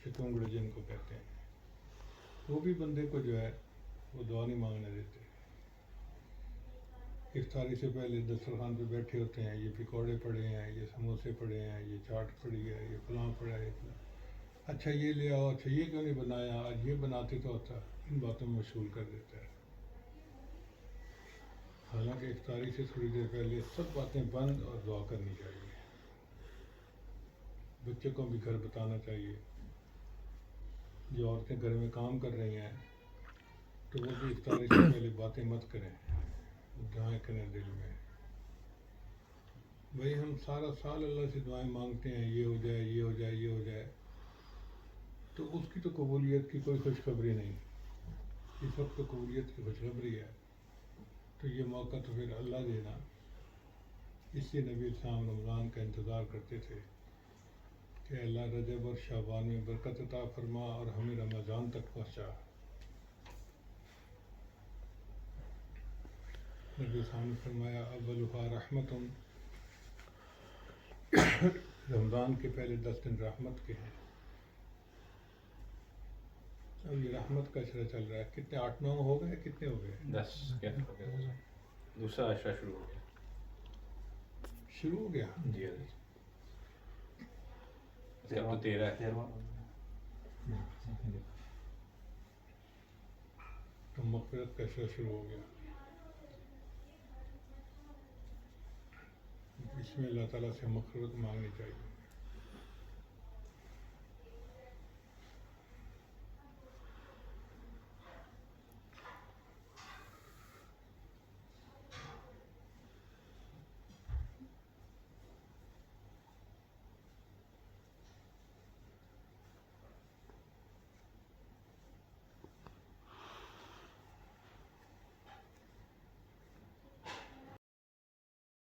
چکنگڑ جن کو کہتے ہیں، وہ بھی بندے کو جو ہے وہ دعا نہیں مانگنے دیتے. افطاری سے پہلے دسترخوان پہ بیٹھے ہوتے ہیں، یہ پکوڑے پڑے ہیں، یہ سموسے پڑے ہیں، یہ چاٹ پڑی ہے، یہ فلاں پڑا ہے، اچھا یہ لے آؤ، اچھا یہ کیوں نہیں بنایا، آج یہ بناتے تو ہوتا. ان باتوں میں مشغول کر دیتا ہے. حالانکہ افطاری سے تھوڑی دیر پہلے سب باتیں بند اور دعا کرنی چاہیے. بچوں کو بھی گھر بتانا چاہیے. جو عورتیں گھر میں کام کر رہی ہیں تو وہ بھی افطاری سے پہلے باتیں مت کریں، دعائیں کریں دل میں. بھئی ہم سارا سال اللہ سے دعائیں مانگتے ہیں، یہ ہو جائے، یہ ہو جائے، یہ ہو جائے، تو اس کی تو قبولیت کی کوئی خوشخبری نہیں. اس وقت تو قبولیت کی خوشخبری ہے. تو یہ موقع تو پھر اللہ دینا. اس لیے نبی اسلام رمضان کا انتظار کرتے تھے کہ اللہ رجب اور شعبان میں برکت عطا فرما اور ہمیں رمضان تک پہنچا. نبی اسلام نے فرمایا اولها رحمت، رمضان کے پہلے 10 دن رحمت کے ہیں. اب یہ رحمت کا اشرہ چل رہا ہے. کتنے 8-9 ہو گئے، کتنے ہو گئے؟ 10 ہو گئے. دوسرا عشرہ شروع ہو گیا. شروع ہو گیا. جی اب تو 13 ہے. تو مغفرت کا اشرہ شروع ہو گیا. اس میں اللہ تعالیٰ سے مغفرت مانگنی چاہیے.